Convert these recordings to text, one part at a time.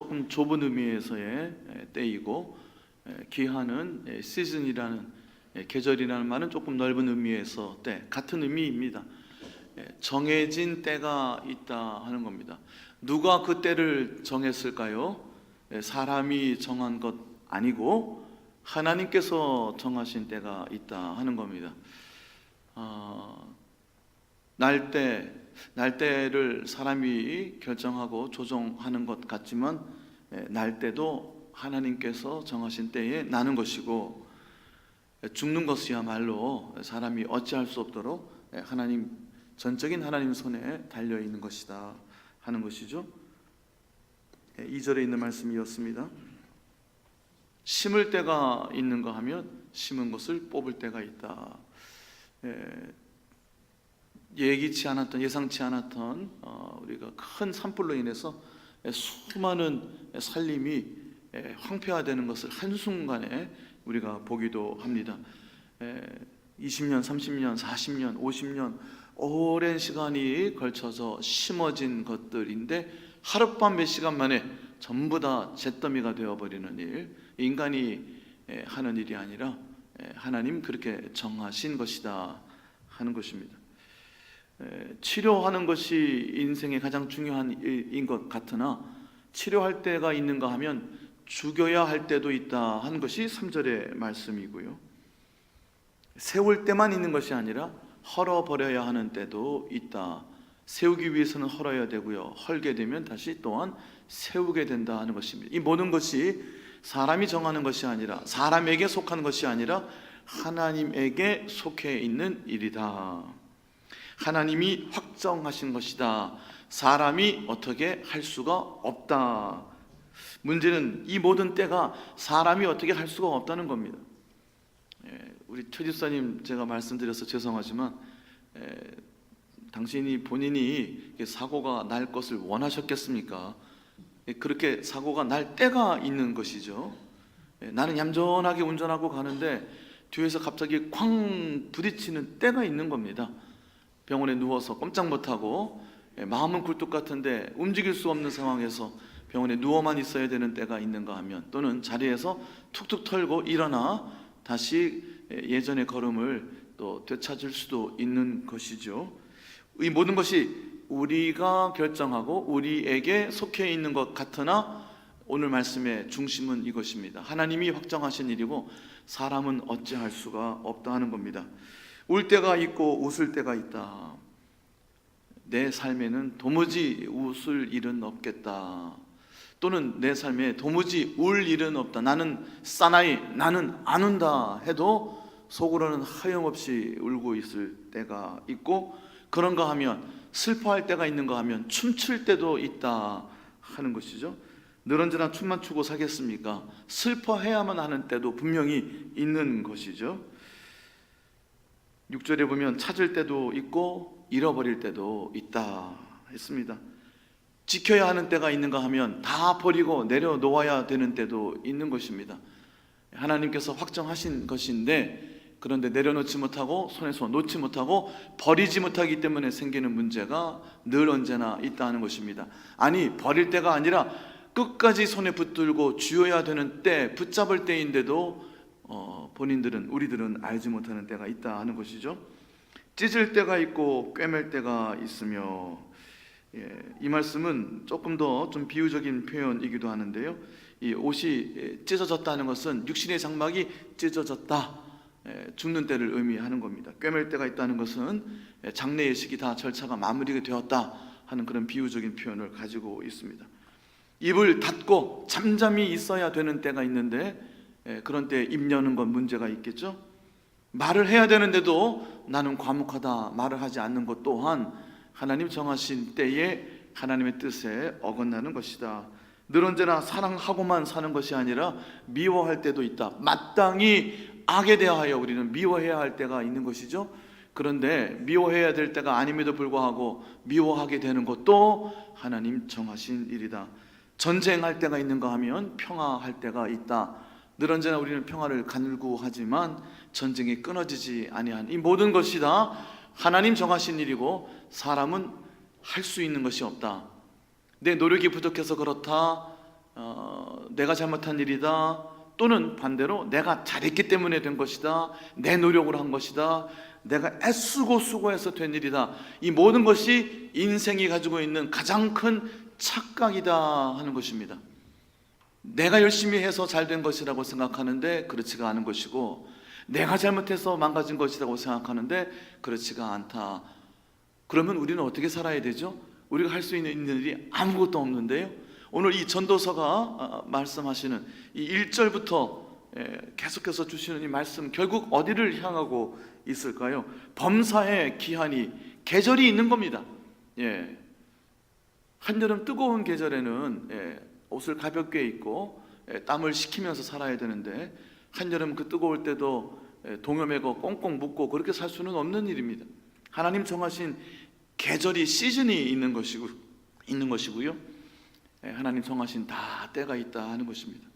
조금 좁은 의미에서의 때이고, 기한은 시즌이라는, 계절이라는 말은 조금 넓은 의미에서 때, 같은 의미입니다. 정해진 때가 있다 하는 겁니다. 누가 그 때를 정했을까요? 사람이 정한 것 아니고 하나님께서 정하신 때가 있다 하는 겁니다. 날때를 사람이 결정하고 조정하는 것 같지만, 날때도 하나님께서 정하신 때에 나는 것이고, 죽는 것이야말로 사람이 어찌할 수 없도록 전적인 하나님 손에 달려 있는 것이다 하는 것이죠. 2절에 있는 말씀이었습니다. 심을 때가 있는가 하면 심은 것을 뽑을 때가 있다. 예상치 않았던 우리가 큰 산불로 인해서 수많은 살림이 황폐화되는 것을 한순간에 우리가 보기도 합니다. 20년, 30년, 40년, 50년 오랜 시간이 걸쳐서 심어진 것들인데 하룻밤 몇 시간 만에 전부 다 잿더미가 되어버리는 일, 인간이 하는 일이 아니라 하나님 그렇게 정하신 것이다 하는 것입니다. 치료하는 것이 인생의 가장 중요한 일인 것 같으나, 치료할 때가 있는가 하면 죽여야 할 때도 있다 하는 것이 3절의 말씀이고요. 세울 때만 있는 것이 아니라 헐어버려야 하는 때도 있다. 세우기 위해서는 헐어야 되고요, 헐게 되면 다시 또한 세우게 된다 하는 것입니다. 이 모든 것이 사람이 정하는 것이 아니라, 사람에게 속한 것이 아니라 하나님에게 속해 있는 일이다. 하나님이 확정하신 것이다. 사람이 어떻게 할 수가 없다. 문제는 이 모든 때가 사람이 어떻게 할 수가 없다는 겁니다. 우리 최 집사님, 제가 말씀드려서 죄송하지만 당신이 본인이 사고가 날 것을 원하셨겠습니까? 그렇게 사고가 날 때가 있는 것이죠. 나는 얌전하게 운전하고 가는데 뒤에서 갑자기 쾅 부딪히는 때가 있는 겁니다. 병원에 누워서 꼼짝 못하고, 마음은 굴뚝 같은데 움직일 수 없는 상황에서 병원에 누워만 있어야 되는 때가 있는가 하면, 또는 자리에서 툭툭 털고 일어나 다시 예전의 걸음을 또 되찾을 수도 있는 것이죠. 이 모든 것이 우리가 결정하고 우리에게 속해 있는 것 같으나, 오늘 말씀의 중심은 이것입니다. 하나님이 확정하신 일이고 사람은 어찌할 수가 없다 하는 겁니다. 울 때가 있고 웃을 때가 있다. 내 삶에는 도무지 웃을 일은 없겠다, 또는 내 삶에 도무지 울 일은 없다, 나는 사나이, 나는 안 운다 해도 속으로는 하염없이 울고 있을 때가 있고, 그런가 하면 슬퍼할 때가 있는가 하면 춤출 때도 있다 하는 것이죠. 늘 언제나 춤만 추고 살겠습니까? 슬퍼해야만 하는 때도 분명히 있는 것이죠. 6절에 보면 찾을 때도 있고 잃어버릴 때도 있다 했습니다. 지켜야 하는 때가 있는가 하면 다 버리고 내려놓아야 되는 때도 있는 것입니다. 하나님께서 확정하신 것인데, 그런데 내려놓지 못하고 손에서 놓지 못하고 버리지 못하기 때문에 생기는 문제가 늘 언제나 있다는 것입니다. 아니, 버릴 때가 아니라 끝까지 손에 붙들고 쥐어야 되는 때, 붙잡을 때인데도 우리들은 알지 못하는 때가 있다 하는 것이죠. 찢을 때가 있고 꿰맬 때가 있으며, 이 말씀은 조금 더 좀 비유적인 표현이기도 하는데요, 이 옷이 찢어졌다는 것은 육신의 장막이 찢어졌다, 죽는 때를 의미하는 겁니다. 꿰맬 때가 있다는 것은 장례 예식이 다 절차가 마무리가 되었다 하는 그런 비유적인 표현을 가지고 있습니다. 입을 닫고 잠잠히 있어야 되는 때가 있는데, 그런 때 입 여는 건 문제가 있겠죠. 말을 해야 되는데도 나는 과묵하다, 말을 하지 않는 것 또한 하나님 정하신 때에 하나님의 뜻에 어긋나는 것이다. 늘 언제나 사랑하고만 사는 것이 아니라 미워할 때도 있다. 마땅히 악에 대하여 우리는 미워해야 할 때가 있는 것이죠. 그런데 미워해야 될 때가 아님에도 불구하고 미워하게 되는 것도 하나님 정하신 일이다. 전쟁할 때가 있는가 하면 평화할 때가 있다. 늘 언제나 우리는 평화를 간구하지만 전쟁이 끊어지지 아니한 이 모든 것이 다 하나님 정하신 일이고, 사람은 할 수 있는 것이 없다. 내 노력이 부족해서 그렇다, 내가 잘못한 일이다, 또는 반대로 내가 잘했기 때문에 된 것이다, 내 노력으로 한 것이다, 내가 애쓰고 수고해서 된 일이다, 이 모든 것이 인생이 가지고 있는 가장 큰 착각이다 하는 것입니다. 내가 열심히 해서 잘된 것이라고 생각하는데 그렇지가 않은 것이고, 내가 잘못해서 망가진 것이라고 생각하는데 그렇지가 않다. 그러면 우리는 어떻게 살아야 되죠? 우리가 할 수 있는 일이 아무것도 없는데요. 오늘 이 전도서가 말씀하시는 이 1절부터 계속해서 주시는 이 말씀, 결국 어디를 향하고 있을까요? 범사에 기한이, 계절이 있는 겁니다. 한여름 뜨거운 계절에는 옷을 가볍게 입고 땀을 식히면서 살아야 되는데, 한여름 그 뜨거울 때도 동여매고 꽁꽁 묶고 그렇게 살 수는 없는 일입니다. 하나님 정하신 계절이, 시즌이 있는 것이고요. 하나님 정하신 다 때가 있다 하는 것입니다.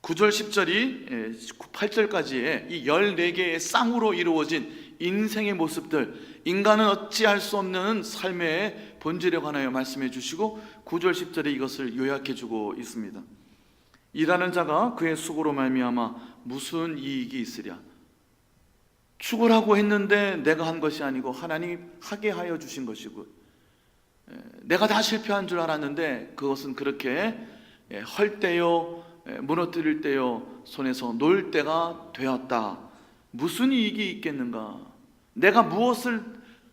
9절 10절이 8절까지의 이 14개의 쌍으로 이루어진 인생의 모습들, 인간은 어찌할 수 없는 삶의 본질에 관하여 말씀해 주시고 9절 10절에 이것을 요약해 주고 있습니다. 일하는 자가 그의 수고로 말미암아 무슨 이익이 있으랴. 죽으라고 했는데 내가 한 것이 아니고 하나님 하게 하여 주신 것이고, 내가 다 실패한 줄 알았는데 그것은 그렇게 헐 때요, 무너뜨릴 때요, 손에서 놓을 때가 되었다. 무슨 이익이 있겠는가? 내가 무엇을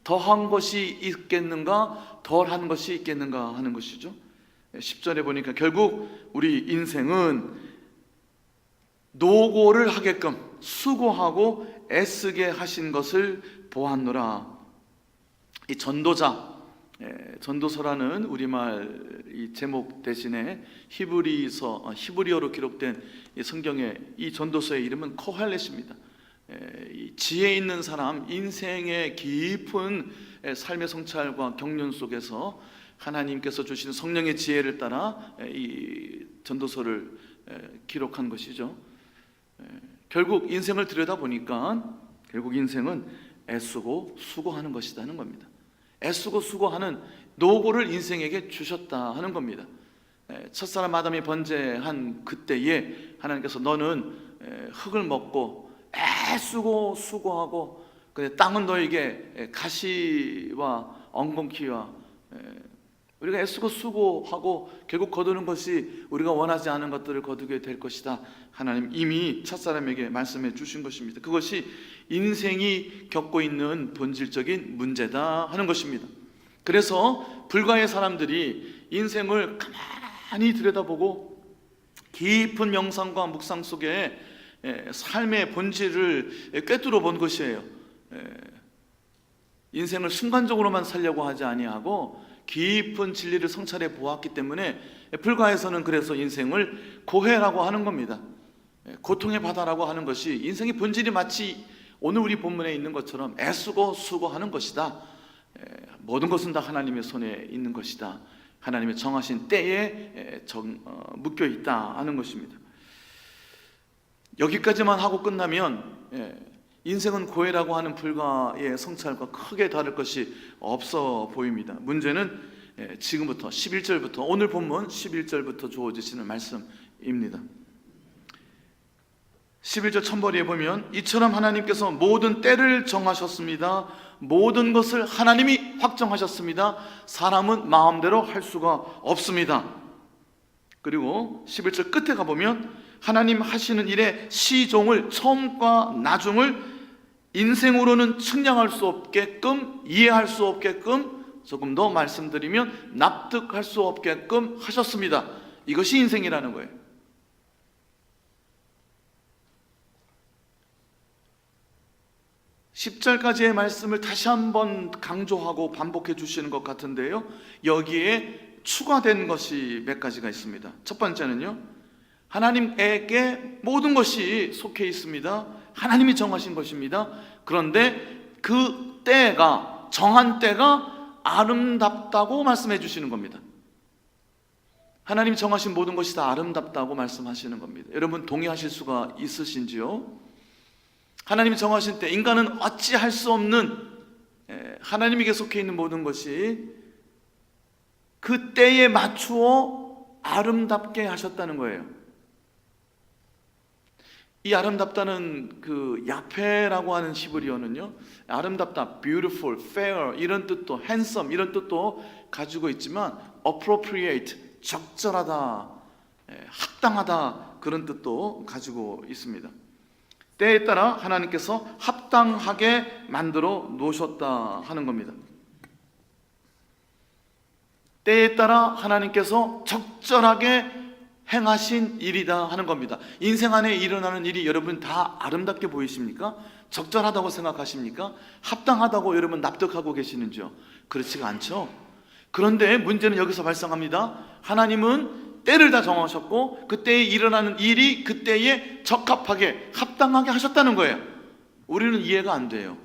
더한 것이 있겠는가, 덜한 것이 있겠는가 하는 것이죠. 10절에 보니까 결국 우리 인생은 노고를 하게끔 수고하고 애쓰게 하신 것을 보았노라. 이 전도서라는 우리말 이 제목 대신에 히브리어로 기록된 이 성경의 이 전도서의 이름은 코헬렛입니다. 이 지혜 있는 사람, 인생의 깊은 삶의 성찰과 경륜 속에서 하나님께서 주신 성령의 지혜를 따라 이 전도서를 기록한 것이죠. 결국 인생을 들여다보니까 결국 인생은 애쓰고 수고하는 것이라는 겁니다. 애쓰고 수고하는 노고를 인생에게 주셨다 하는 겁니다. 첫사람 아담이 번제한 그때에 하나님께서 너는 흙을 먹고 애쓰고 수고하고, 근데 땅은 너에게 가시와 엉겅퀴와, 우리가 애쓰고 수고하고 결국 거두는 것이 우리가 원하지 않은 것들을 거두게 될 것이다. 하나님 이미 첫사람에게 말씀해 주신 것입니다. 그것이 인생이 겪고 있는 본질적인 문제다 하는 것입니다. 그래서 불가의 사람들이 인생을 가만히 들여다보고 깊은 명상과 묵상 속에 삶의 본질을 꿰뚫어 본 것이에요. 인생을 순간적으로만 살려고 하지 아니하고 깊은 진리를 성찰해 보았기 때문에 불가에서는 그래서 인생을 고해라고 하는 겁니다. 고통의 바다라고 하는 것이 인생의 본질이 마치 오늘 우리 본문에 있는 것처럼 애쓰고 수고하는 것이다. 모든 것은 다 하나님의 손에 있는 것이다. 하나님의 정하신 때에 묶여 있다 하는 것입니다. 여기까지만 하고 끝나면 인생은 고해라고 하는 불가의 성찰과 크게 다를 것이 없어 보입니다. 문제는 지금부터 11절부터, 오늘 본문 11절부터 주어지시는 말씀입니다. 11절 첫머리에 보면 이처럼 하나님께서 모든 때를 정하셨습니다. 모든 것을 하나님이 확정하셨습니다. 사람은 마음대로 할 수가 없습니다. 그리고 11절 끝에 가보면 하나님 하시는 일의 시종을, 처음과 나중을 인생으로는 측량할 수 없게끔, 이해할 수 없게끔, 조금 더 말씀드리면 납득할 수 없게끔 하셨습니다. 이것이 인생이라는 거예요. 10절까지의 말씀을 다시 한번 강조하고 반복해 주시는 것 같은데요, 여기에 추가된 것이 몇 가지가 있습니다. 첫 번째는요, 하나님에게 모든 것이 속해 있습니다. 하나님이 정하신 것입니다. 그런데 그 때가, 정한 때가 아름답다고 말씀해 주시는 겁니다. 하나님이 정하신 모든 것이 다 아름답다고 말씀하시는 겁니다. 여러분 동의하실 수가 있으신지요? 하나님이 정하신 때, 인간은 어찌할 수 없는 하나님에게 속해 있는 모든 것이 그 때에 맞추어 아름답게 하셨다는 거예요. 이 아름답다는 그 야페라고 하는 히브리어는요, 아름답다, beautiful, fair 이런 뜻도, handsome 이런 뜻도 가지고 있지만 appropriate, 적절하다, 합당하다 그런 뜻도 가지고 있습니다. 때에 따라 하나님께서 합당하게 만들어 놓으셨다 하는 겁니다. 때에 따라 하나님께서 적절하게 행하신 일이다 하는 겁니다. 인생 안에 일어나는 일이 여러분 다 아름답게 보이십니까? 적절하다고 생각하십니까? 합당하다고 여러분 납득하고 계시는지요? 그렇지가 않죠. 그런데 문제는 여기서 발생합니다. 하나님은 때를 다 정하셨고 그때에 일어나는 일이 그때에 적합하게 합당하게 하셨다는 거예요. 우리는 이해가 안 돼요.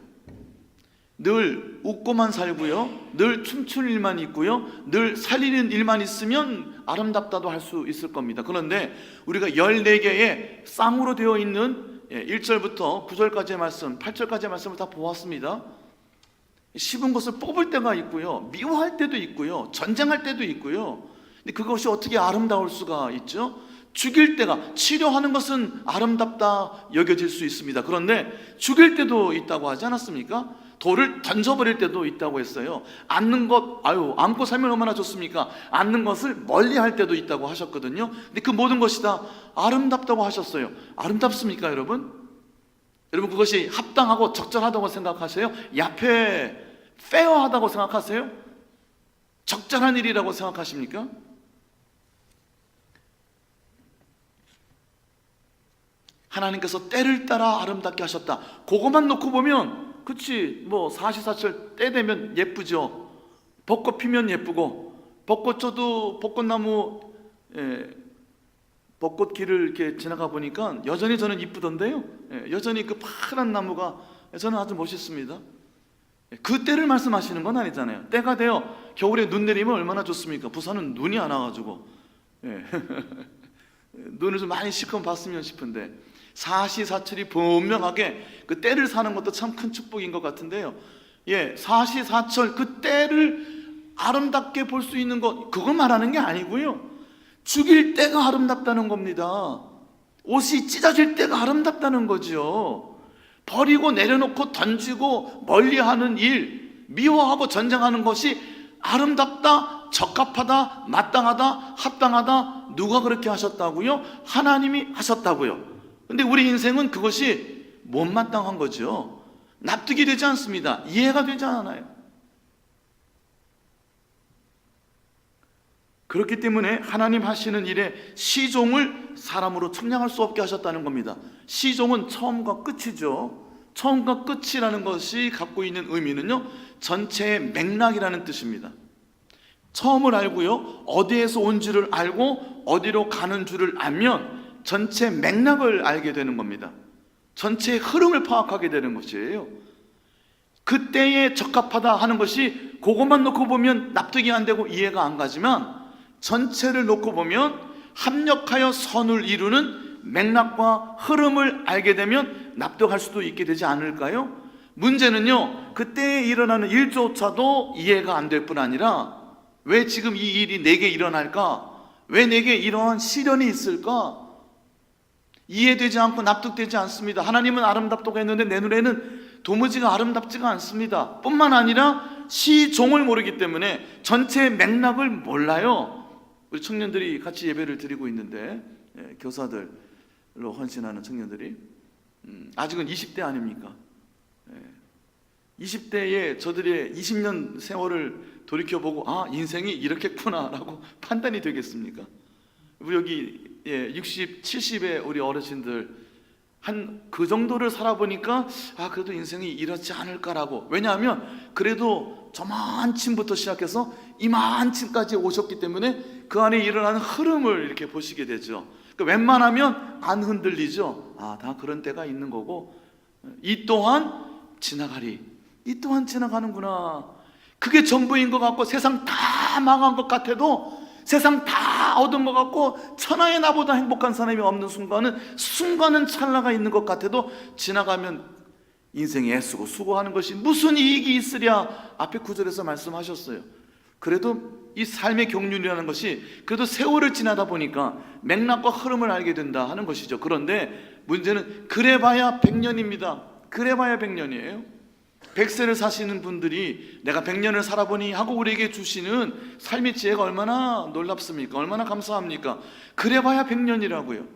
늘 웃고만 살고요, 늘 춤출 일만 있고요, 늘 살리는 일만 있으면 아름답다도 할 수 있을 겁니다. 그런데 우리가 14개의 쌍으로 되어 있는 1절부터 9절까지의 말씀, 8절까지의 말씀을 다 보았습니다. 씹은 것을 뽑을 때가 있고요, 미워할 때도 있고요, 전쟁할 때도 있고요. 근데 그것이 어떻게 아름다울 수가 있죠? 죽일 때가, 치료하는 것은 아름답다 여겨질 수 있습니다. 그런데 죽일 때도 있다고 하지 않았습니까? 돌을 던져버릴 때도 있다고 했어요. 앉는 것, 앉고 살면 얼마나 좋습니까? 앉는 것을 멀리 할 때도 있다고 하셨거든요. 근데 그 모든 것이 다 아름답다고 하셨어요. 아름답습니까, 여러분? 여러분 그것이 합당하고 적절하다고 생각하세요? 야페, 페어하다고 생각하세요? 적절한 일이라고 생각하십니까? 하나님께서 때를 따라 아름답게 하셨다. 그것만 놓고 보면 그치, 뭐 사시사철 때 되면 예쁘죠. 벚꽃 피면 예쁘고, 벚꽃 저도 벚꽃나무 벚꽃길을 이렇게 지나가 보니까 여전히 저는 이쁘던데요. 여전히 그 파란 나무가 저는 아주 멋있습니다. 그 때를 말씀하시는 건 아니잖아요. 때가 되어 겨울에 눈 내리면 얼마나 좋습니까? 부산은 눈이 안 와가지고 눈을 좀 많이 실컷 봤으면 싶은데, 사시사철이 분명하게 그 때를 사는 것도 참 큰 축복인 것 같은데요. 사시사철 그 때를 아름답게 볼 수 있는 것, 그걸 말하는 게 아니고요, 죽일 때가 아름답다는 겁니다. 옷이 찢어질 때가 아름답다는 거죠. 버리고 내려놓고 던지고 멀리하는 일, 미워하고 전쟁하는 것이 아름답다, 적합하다, 마땅하다, 합당하다. 누가 그렇게 하셨다고요? 하나님이 하셨다고요. 근데 우리 인생은 그것이 못마땅한 거죠. 납득이 되지 않습니다. 이해가 되지 않아요. 그렇기 때문에 하나님 하시는 일에 시종을 사람으로 측량할 수 없게 하셨다는 겁니다. 시종은 처음과 끝이죠. 처음과 끝이라는 것이 갖고 있는 의미는요, 전체의 맥락이라는 뜻입니다. 처음을 알고요, 어디에서 온 줄을 알고 어디로 가는 줄을 알면 전체 맥락을 알게 되는 겁니다. 전체의 흐름을 파악하게 되는 것이에요. 그때에 적합하다 하는 것이 그것만 놓고 보면 납득이 안 되고 이해가 안 가지만, 전체를 놓고 보면 합력하여 선을 이루는 맥락과 흐름을 알게 되면 납득할 수도 있게 되지 않을까요? 문제는요, 그때에 일어나는 일조차도 이해가 안 될 뿐 아니라, 왜 지금 이 일이 내게 일어날까? 왜 내게 이러한 시련이 있을까? 이해되지 않고 납득되지 않습니다. 하나님은 아름답다고 했는데 내 눈에는 도무지가 아름답지가 않습니다. 뿐만 아니라 시종을 모르기 때문에 전체의 맥락을 몰라요. 우리 청년들이 같이 예배를 드리고 있는데, 교사들로 헌신하는 청년들이 아직은 20대 아닙니까? 20대에 저들의 20년 세월을 돌이켜보고 인생이 이렇겠구나 라고 판단이 되겠습니까? 우리 여기 60, 70의 우리 어르신들 한 그 정도를 살아보니까 그래도 인생이 이렇지 않을까라고. 왜냐하면 그래도 저만침부터 시작해서 이만침까지 오셨기 때문에 그 안에 일어나는 흐름을 이렇게 보시게 되죠. 그러니까 웬만하면 안 흔들리죠. 다 그런 때가 있는 거고, 이 또한 지나가리, 이 또한 지나가는구나. 그게 전부인 것 같고 세상 다 망한 것 같아도, 세상 다 얻은 것 같고 천하에 나보다 행복한 사람이 없는 순간은 찰나가 있는 것 같아도 지나가면 인생에 애쓰고 수고하는 것이 무슨 이익이 있으랴. 앞에 구절에서 말씀하셨어요. 그래도 이 삶의 경륜이라는 것이 그래도 세월을 지나다 보니까 맥락과 흐름을 알게 된다 하는 것이죠. 그런데 문제는 그래봐야 100년입니다. 그래봐야 100년이에요. 100세를 사시는 분들이 내가 100년을 살아보니 하고 우리에게 주시는 삶의 지혜가 얼마나 놀랍습니까? 얼마나 감사합니까? 그래봐야 100년이라고요.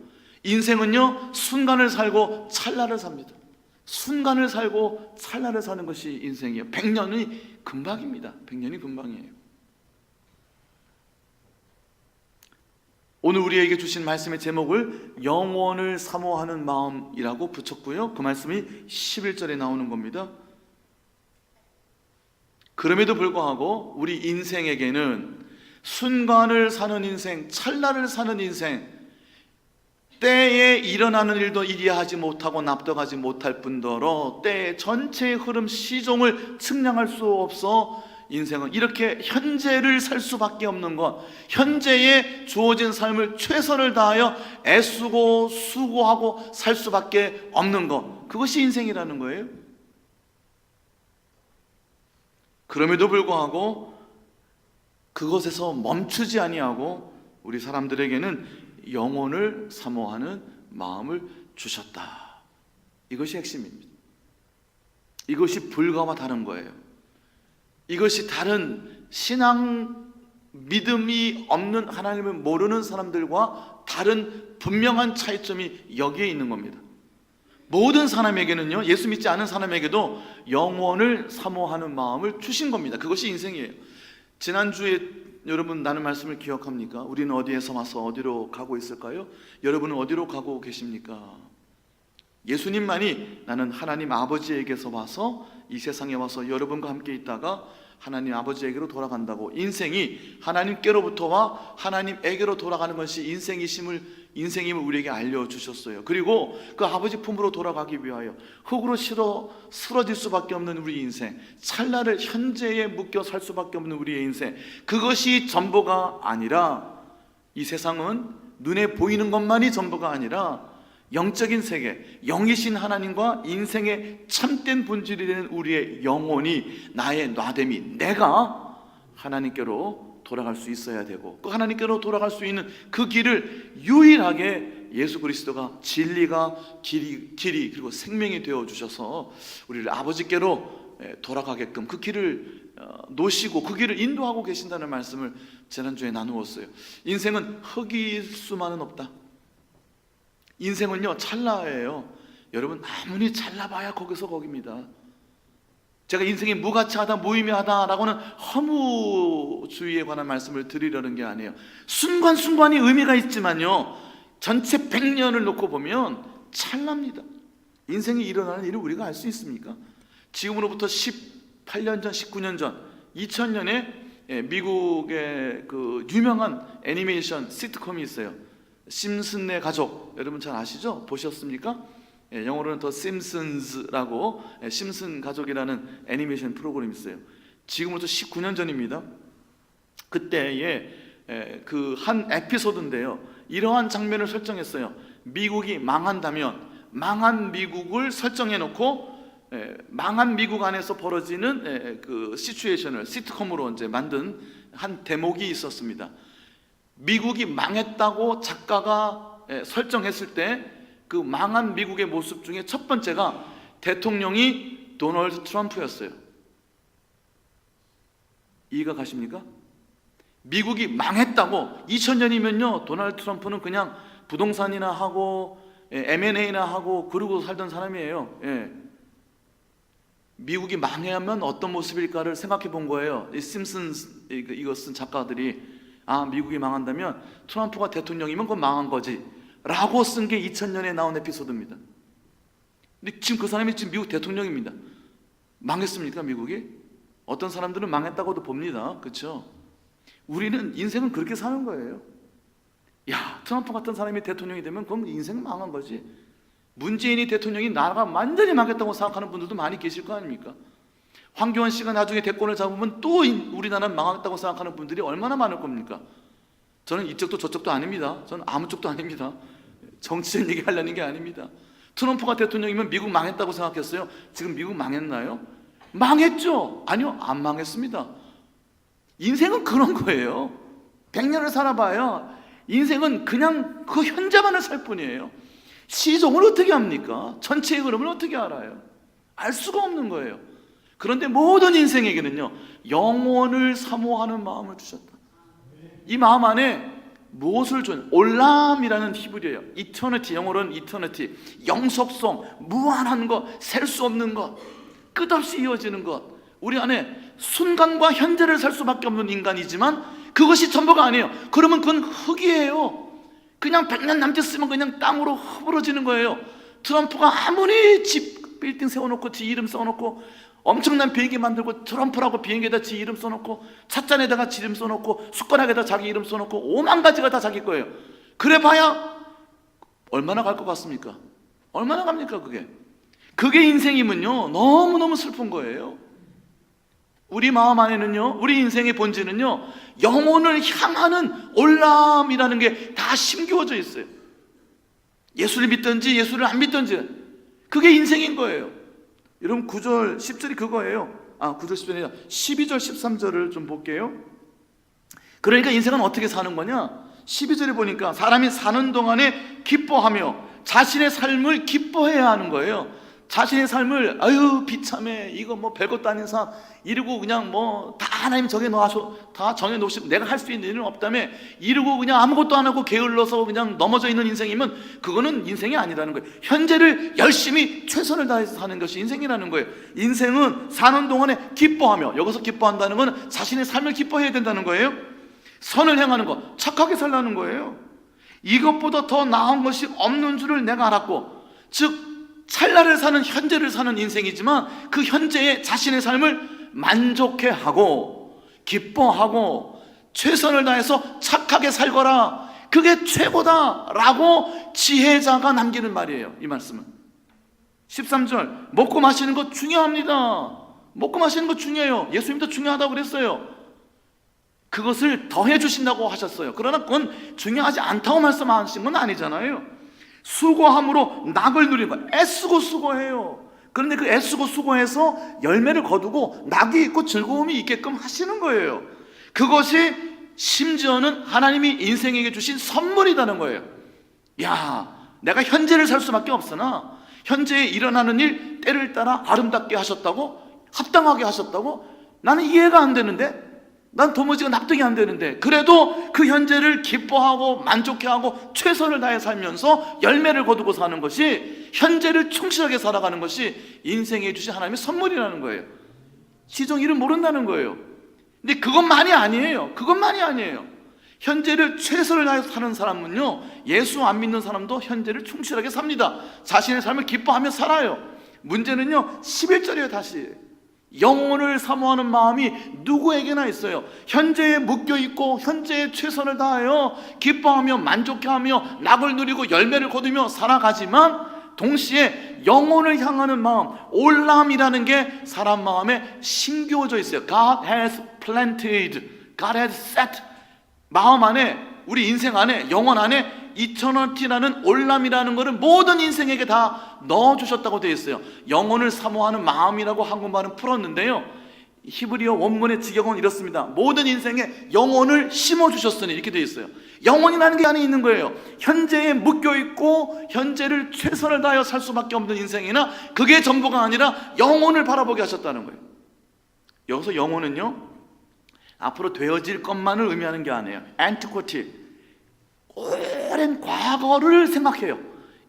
인생은요, 순간을 살고 찰나를 삽니다. 순간을 살고 찰나를 사는 것이 인생이에요. 100년이 금방입니다. 100년이 금방이에요. 오늘 우리에게 주신 말씀의 제목을 영원을 사모하는 마음이라고 붙였고요. 그 말씀이 11절에 나오는 겁니다. 그럼에도 불구하고 우리 인생에게는 순간을 사는 인생, 찰나를 사는 인생, 때에 일어나는 일도 이리하지 못하고 납득하지 못할 뿐더러 때의 전체의 흐름, 시종을 측량할 수 없어 인생은 이렇게 현재를 살 수밖에 없는 것, 현재에 주어진 삶을 최선을 다하여 애쓰고 수고하고 살 수밖에 없는 것, 그것이 인생이라는 거예요. 그럼에도 불구하고 그것에서 멈추지 아니하고 우리 사람들에게는 영혼을 사모하는 마음을 주셨다. 이것이 핵심입니다. 이것이 불가와 다른 거예요. 이것이 다른 신앙 믿음이 없는, 하나님을 모르는 사람들과 다른 분명한 차이점이 여기에 있는 겁니다. 모든 사람에게는요, 예수 믿지 않은 사람에게도 영원을 사모하는 마음을 주신 겁니다. 그것이 인생이에요. 지난주에 여러분 나눈 말씀을 기억합니까? 우리는 어디에서 와서 어디로 가고 있을까요? 여러분은 어디로 가고 계십니까? 예수님만이 나는 하나님 아버지에게서 와서 이 세상에 와서 여러분과 함께 있다가 하나님 아버지에게로 돌아간다고, 인생이 하나님께로부터와 하나님에게로 돌아가는 것이 인생임을 우리에게 알려주셨어요. 그리고 그 아버지 품으로 돌아가기 위하여 흙으로 쓰러질 수밖에 없는 우리 인생, 찰나를 현재에 묶여 살 수밖에 없는 우리의 인생, 그것이 전부가 아니라, 이 세상은 눈에 보이는 것만이 전부가 아니라 영적인 세계, 영이신 하나님과 인생의 참된 본질이 되는 우리의 영혼이, 나의 나됨이, 내가 하나님께로 돌아갈 수 있어야 되고, 그 하나님께로 돌아갈 수 있는 그 길을 유일하게 예수 그리스도가 진리가 길이 그리고 생명이 되어 주셔서 우리를 아버지께로 돌아가게끔 그 길을 노시고 그 길을 인도하고 계신다는 말씀을 지난주에 나누었어요. 인생은 흙일 수만은 없다. 인생은요, 찰나예요. 여러분, 아무리 찰나봐야 거기서 거기입니다. 제가 인생이 무가치하다, 무의미하다라고는 허무주의에 관한 말씀을 드리려는 게 아니에요. 순간순간이 의미가 있지만요, 전체 100년을 놓고 보면 찰나입니다. 인생이 일어나는 일을 우리가 알 수 있습니까? 지금으로부터 18년 전, 19년 전, 2000년에 미국의 그 유명한 애니메이션 시트콤이 있어요. 심슨의 가족, 여러분 잘 아시죠? 보셨습니까? 영어로는 더 심슨즈라고, 심슨 가족이라는 애니메이션 프로그램이 있어요. 지금부터 19년 전입니다. 그때의 그 한 에피소드인데요, 이러한 장면을 설정했어요. 미국이 망한다면, 망한 미국을 설정해 놓고 망한 미국 안에서 벌어지는 그 시츄에이션을 시트콤으로 이제 만든 한 대목이 있었습니다. 미국이 망했다고 작가가 설정했을 때 그 망한 미국의 모습 중에 첫 번째가 대통령이 도널드 트럼프였어요. 이해가 가십니까? 미국이 망했다고, 2000년이면요 도널드 트럼프는 그냥 부동산이나 하고 M&A나 하고 그러고 살던 사람이에요. 미국이 망해야만 어떤 모습일까를 생각해 본 거예요. 이 심슨스 이거 쓴 작가들이, 아, 미국이 망한다면 트럼프가 대통령이면 그건 망한 거지 라고 쓴 게 2000년에 나온 에피소드입니다. 근데 지금 그 사람이 지금 미국 대통령입니다. 망했습니까, 미국이? 어떤 사람들은 망했다고도 봅니다. 그렇죠? 우리는 인생은 그렇게 사는 거예요. 야, 트럼프 같은 사람이 대통령이 되면 그럼 인생 망한 거지. 문재인이 대통령이 나라가 완전히 망했다고 생각하는 분들도 많이 계실 거 아닙니까? 황교안 씨가 나중에 대권을 잡으면 또 우리나라는 망했다고 생각하는 분들이 얼마나 많을 겁니까? 저는 이쪽도 저쪽도 아닙니다. 저는 아무 쪽도 아닙니다. 정치적 얘기 하려는 게 아닙니다. 트럼프가 대통령이면 미국 망했다고 생각했어요. 지금 미국 망했나요? 망했죠? 아니요, 안 망했습니다. 인생은 그런 거예요. 100년을 살아봐야 인생은 그냥 그 현재만을 살 뿐이에요. 시종을 어떻게 합니까? 전체의 흐름을 어떻게 알아요? 알 수가 없는 거예요. 그런데 모든 인생에게는요, 영원을 사모하는 마음을 주셨다. 이 마음 안에 무엇을 준? 올람이라는 히브리어예요. 이터니티, 영어로는 이터니티, 영속성, 무한한 것, 셀 수 없는 것, 끝없이 이어지는 것. 우리 안에 순간과 현재를 살 수밖에 없는 인간이지만 그것이 전부가 아니에요. 그러면 그건 흙이에요. 그냥 100년 남짓으면 그냥 땅으로 허물어지는 거예요. 트럼프가 아무리 집 빌딩 세워놓고 지 이름 써놓고 엄청난 비행기 만들고 트럼프라고 비행기에다 지 이름 써놓고 찻잔에다가 지 이름 써놓고 숟가락에다 자기 이름 써놓고 5만 가지가 다 자기 거예요. 그래 봐야 얼마나 갈 것 같습니까? 얼마나 갑니까 그게? 그게 인생이면요 너무너무 슬픈 거예요. 우리 마음 안에는요, 우리 인생의 본질은요, 영혼을 향하는 올람이라는 게 다 심겨져 있어요. 예수를 믿든지 예수를 안 믿든지 그게 인생인 거예요. 여러분 9절 10절이 그거예요. 9절 10절이 아니라 12절 13절을 좀 볼게요. 그러니까 인생은 어떻게 사는 거냐? 12절에 보니까 사람이 사는 동안에 기뻐하며 자신의 삶을 기뻐해야 하는 거예요. 자신의 삶을 아유 비참해, 이거 뭐 별것도 아닌 삶 이러고 그냥 뭐 다 하나님 다 정해놓으시고 내가 할 수 있는 일은 없다며 이러고 그냥 아무것도 안 하고 게을러서 그냥 넘어져 있는 인생이면 그거는 인생이 아니라는 거예요. 현재를 열심히 최선을 다해서 사는 것이 인생이라는 거예요. 인생은 사는 동안에 기뻐하며, 여기서 기뻐한다는 건 자신의 삶을 기뻐해야 된다는 거예요. 선을 행하는 것, 착하게 살라는 거예요. 이것보다 더 나은 것이 없는 줄을 내가 알았고, 즉 찰나를 사는 현재를 사는 인생이지만 그 현재의 자신의 삶을 만족해하고 기뻐하고 최선을 다해서 착하게 살거라, 그게 최고다라고 지혜자가 남기는 말이에요. 이 말씀은 13절 먹고 마시는 것 중요합니다. 먹고 마시는 것 중요해요. 예수님도 중요하다고 그랬어요. 그것을 더해 주신다고 하셨어요. 그러나 그건 중요하지 않다고 말씀하신 건 아니잖아요. 수고함으로 낙을 누리는 거예요. 애쓰고 수고해요. 그런데 그 애쓰고 수고해서 열매를 거두고 낙이 있고 즐거움이 있게끔 하시는 거예요. 그것이 심지어는 하나님이 인생에게 주신 선물이라는 거예요. 야, 내가 현재를 살 수밖에 없으나 현재에 일어나는 일 때를 따라 아름답게 하셨다고, 합당하게 하셨다고? 나는 이해가 안 되는데, 난 도무지 납득이 안 되는데, 그래도 그 현재를 기뻐하고 만족해하고 최선을 다해 살면서 열매를 거두고 사는 것이, 현재를 충실하게 살아가는 것이 인생에 주신 하나님의 선물이라는 거예요. 시종 일을 모른다는 거예요. 근데 그것만이 아니에요. 그것만이 아니에요. 현재를 최선을 다해 사는 사람은요, 예수 안 믿는 사람도 현재를 충실하게 삽니다. 자신의 삶을 기뻐하며 살아요. 문제는요 11절이에요. 다시 영혼을 사모하는 마음이 누구에게나 있어요. 현재에 묶여있고 현재에 최선을 다하여 기뻐하며 만족해하며 낙을 누리고 열매를 거두며 살아가지만 동시에 영혼을 향하는 마음, 올람이라는 게 사람 마음에 심겨져 있어요. God has planted, God has set. 마음 안에, 우리 인생 안에, 영혼 안에 이터너티라는 올람이라는 것을 모든 인생에게 다 넣어주셨다고 되어 있어요. 영혼을 사모하는 마음이라고 한국말은 풀었는데요, 히브리어 원문의 직역은 이렇습니다. 모든 인생에 영혼을 심어주셨으니, 이렇게 되어 있어요. 영혼이라는 게 안에 있는 거예요. 현재에 묶여있고 현재를 최선을 다하여 살 수밖에 없는 인생이나 그게 전부가 아니라 영혼을 바라보게 하셨다는 거예요. 여기서 영혼은요, 앞으로 되어질 것만을 의미하는 게 아니에요. antiquity, 오랜 과거를 생각해요.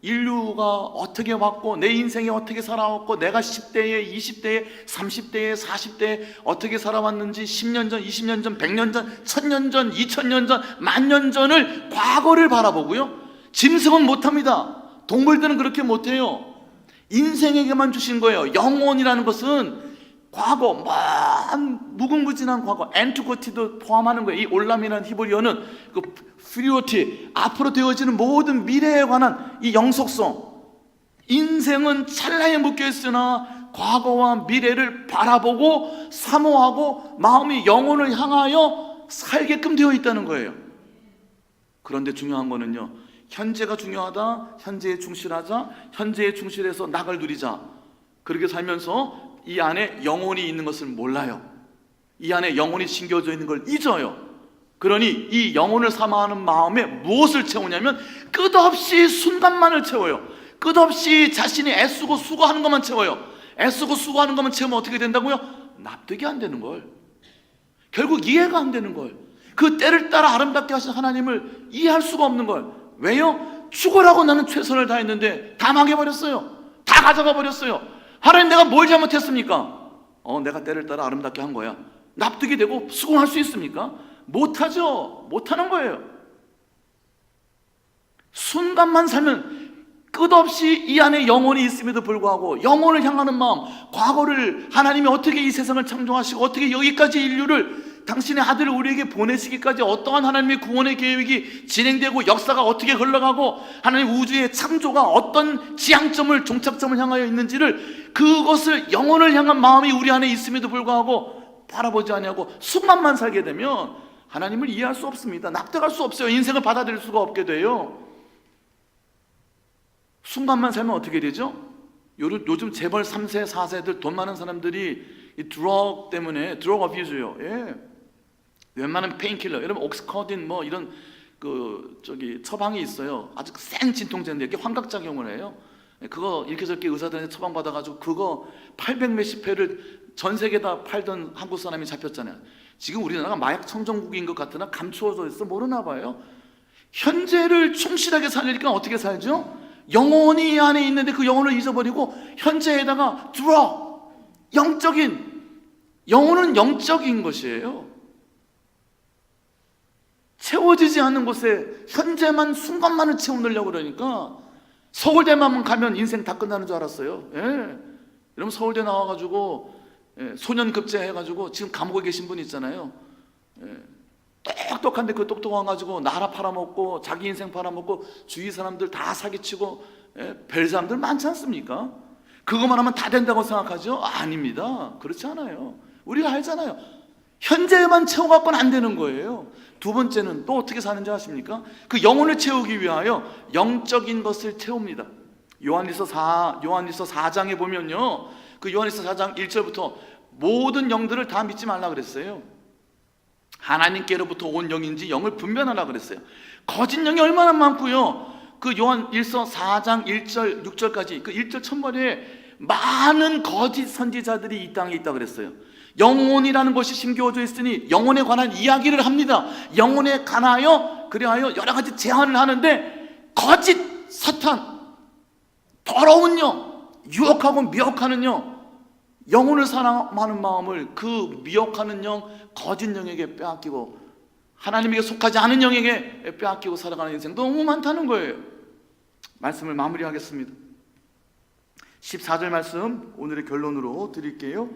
인류가 어떻게 왔고 내 인생이 어떻게 살아왔고 내가 10대에 20대에 30대에 40대에 어떻게 살아왔는지 10년 전, 20년 전, 100년 전, 1000년 전, 2000년 전, 10,000년 전을 과거를 바라보고요, 짐승은 못합니다. 동물들은 그렇게 못해요. 인생에게만 주신 거예요. 영혼이라는 것은 과거, 먼 무궁무진한 과거, 엔투코티도 포함하는 거예요. 이 올람이라는 히브리어는 그 퓨리오티, 앞으로 되어지는 모든 미래에 관한 이 영속성. 인생은 찰나에 묶여있으나 과거와 미래를 바라보고 사모하고 마음이 영혼을 향하여 살게끔 되어 있다는 거예요. 그런데 중요한 거는요, 현재가 중요하다, 현재에 충실하자, 현재에 충실해서 낙을 누리자, 그렇게 살면서 이 안에 영혼이 있는 것을 몰라요. 이 안에 영혼이 심겨져 있는 걸 잊어요. 그러니 이 영혼을 사모하는 마음에 무엇을 채우냐면 끝없이 순간만을 채워요. 끝없이 자신이 애쓰고 수고하는 것만 채워요. 애쓰고 수고하는 것만 채우면 어떻게 된다고요? 납득이 안 되는 걸. 결국 이해가 안 되는 걸. 그 때를 따라 아름답게 하신 하나님을 이해할 수가 없는 걸. 왜요? 죽으라고 나는 최선을 다했는데 다 망해버렸어요. 다 가져가 버렸어요. 하나님, 내가 뭘 잘못했습니까? 내가 때를 따라 아름답게 한 거야. 납득이 되고 수긍할 수 있습니까? 못하죠. 못하는 거예요. 순간만 살면 끝없이 이 안에 영혼이 있음에도 불구하고 영혼을 향하는 마음, 과거를 하나님이 어떻게 이 세상을 창조하시고 어떻게 여기까지 인류를 당신의 아들을 우리에게 보내시기까지 어떠한 하나님의 구원의 계획이 진행되고 역사가 어떻게 흘러가고 하나님 우주의 창조가 어떤 지향점을, 종착점을 향하여 있는지를, 그것을 영혼을 향한 마음이 우리 안에 있음에도 불구하고 바라보지 아니하고 순간만 살게 되면 하나님을 이해할 수 없습니다. 납득할 수 없어요. 인생을 받아들일 수가 없게 돼요. 순간만 살면 어떻게 되죠? 요즘 재벌 3세, 4세들 돈 많은 사람들이 이 드럭 때문에, 드럭 어뷰즈요. 예. 웬만한 페인킬러, 여러분 옥스커딘 뭐 이런 처방이 있어요. 아주 센 진통제인데 이렇게 환각작용을 해요. 그거 이렇게 저렇게 의사들한테 처방 받아가지고 그거 800 몇십 회를 전 세계에다 팔던 한국 사람이 잡혔잖아요. 지금 우리나라가 마약 청정국인 것 같으나 감추어져 있어 모르나 봐요. 현재를 충실하게 살려니까 어떻게 살죠? 영혼이 이 안에 있는데 그 영혼을 잊어버리고 현재에다가 영혼은 영적인 것이에요. 채워지지 않는 곳에 현재만, 순간만을 채우려고 그러니까 서울대만 가면 인생 다 끝나는 줄 알았어요. 예. 여러분 서울대 나와가지고 소년급제 해가지고 지금 감옥에 계신 분 있잖아요. 똑똑한데 그 똑똑한 가지고 나라 팔아먹고 자기 인생 팔아먹고 주위 사람들 다 사기치고 별 사람들 많지 않습니까? 그것만 하면 다 된다고 생각하죠? 아닙니다. 그렇지 않아요. 우리가 알잖아요. 현재만 채워갖고는 안 되는 거예요. 두 번째는 또 어떻게 사는지 아십니까? 그 영혼을 채우기 위하여 영적인 것을 채웁니다. 요한일서 4장에 보면요, 그 요한일서 4장 1절부터 모든 영들을 다 믿지 말라 그랬어요. 하나님께로부터 온 영인지 영을 분별하라 그랬어요. 거짓 영이 얼마나 많고요. 그 요한일서 4장 1절 6절까지 그 1절 첫머리에 많은 거짓 선지자들이 이 땅에 있다 그랬어요. 영혼이라는 것이 심겨져 있으니 영혼에 관한 이야기를 합니다. 영혼에 관하여 그리하여 여러 가지 제안을 하는데 거짓 사탄, 더러운 영, 유혹하고 미혹하는 영, 영혼을 사랑하는 마음을 그 미혹하는 영, 거짓 영에게 빼앗기고 하나님에게 속하지 않은 영에게 빼앗기고 살아가는 인생 너무 많다는 거예요. 말씀을 마무리하겠습니다. 14절 말씀 오늘의 결론으로 드릴게요.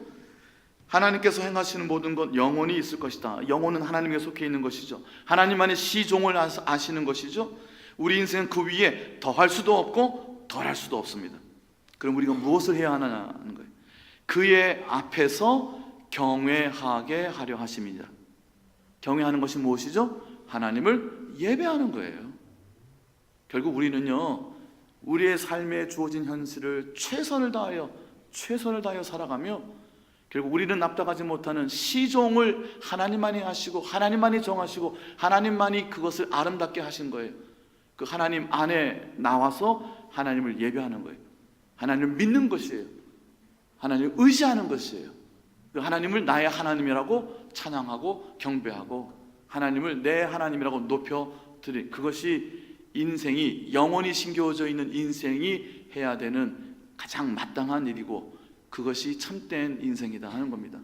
하나님께서 행하시는 모든 것 영원히 있을 것이다. 영혼은 하나님께 속해 있는 것이죠. 하나님만의 시종을 아시는 것이죠. 우리 인생은 그 위에 더할 수도 없고 덜할 수도 없습니다. 그럼 우리가 무엇을 해야 하느냐는 거예요. 그의 앞에서 경외하게 하려 하심이니라. 경외하는 것이 무엇이죠? 하나님을 예배하는 거예요. 결국 우리는요, 우리의 삶에 주어진 현실을 최선을 다하여 살아가며 결국 우리는 납득하지 못하는 시종을 하나님만이 하시고 하나님만이 정하시고 하나님만이 그것을 아름답게 하신 거예요. 그 하나님 안에 나와서 하나님을 예배하는 거예요. 하나님을 믿는 것이에요. 하나님을 의지하는 것이에요. 그 하나님을 나의 하나님이라고 찬양하고 경배하고 하나님을 내 하나님이라고 높여드린, 그것이 인생이 영원히 심겨져 있는 인생이 해야 되는 가장 마땅한 일이고 그것이 참된 인생이다 하는 겁니다.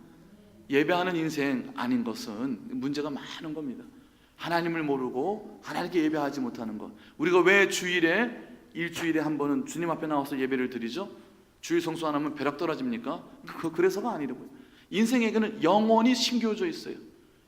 예배하는 인생 아닌 것은 문제가 많은 겁니다. 하나님을 모르고 하나님께 예배하지 못하는 것. 우리가 왜 일주일에 한 번은 주님 앞에 나와서 예배를 드리죠? 주일 성수 안 하면 벼락 떨어집니까? 그래서가 아니라고요. 인생에게는 영원히 심겨져 있어요.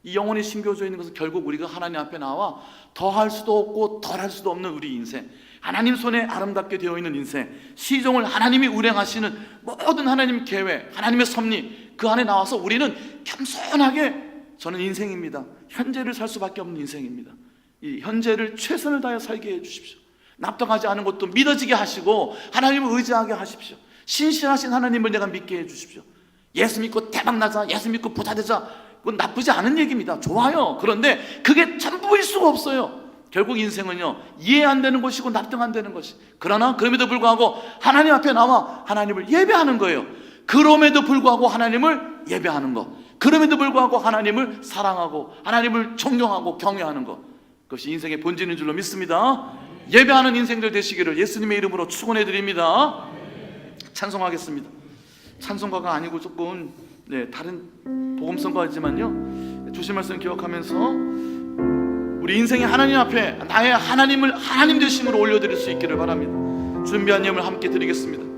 이 영혼이 심겨져 있는 것은 결국 우리가 하나님 앞에 나와 더할 수도 없고 덜할 수도 없는 우리 인생, 하나님 손에 아름답게 되어 있는 인생, 시종을 하나님이 운행하시는 모든 하나님 계획, 하나님의 섭리, 그 안에 나와서 우리는 겸손하게, 저는 인생입니다, 현재를 살 수밖에 없는 인생입니다, 이 현재를 최선을 다해 살게 해주십시오. 납득하지 않은 것도 믿어지게 하시고 하나님을 의지하게 하십시오. 신실하신 하나님을 내가 믿게 해주십시오. 예수 믿고 대박나자, 예수 믿고 부자 되자, 그건 나쁘지 않은 얘기입니다. 좋아요. 그런데 그게 전부일 수가 없어요. 결국 인생은요, 이해 안 되는 것이고 납득 안 되는 것이. 그러나 그럼에도 불구하고 하나님 앞에 나와 하나님을 예배하는 거예요. 그럼에도 불구하고 하나님을 예배하는 것, 그럼에도 불구하고 하나님을 사랑하고 하나님을 존경하고 경외하는 것, 그것이 인생의 본질인 줄로 믿습니다. 예배하는 인생들 되시기를 예수님의 이름으로 축원해 드립니다. 찬송하겠습니다. 찬송가가 아니고 조금 다른 복음성가지만요, 주신 말씀 기억하면서 우리 인생의 하나님 앞에 나의 하나님을 하나님 되심으로 올려드릴 수 있기를 바랍니다. 준비한 예물 함께 드리겠습니다.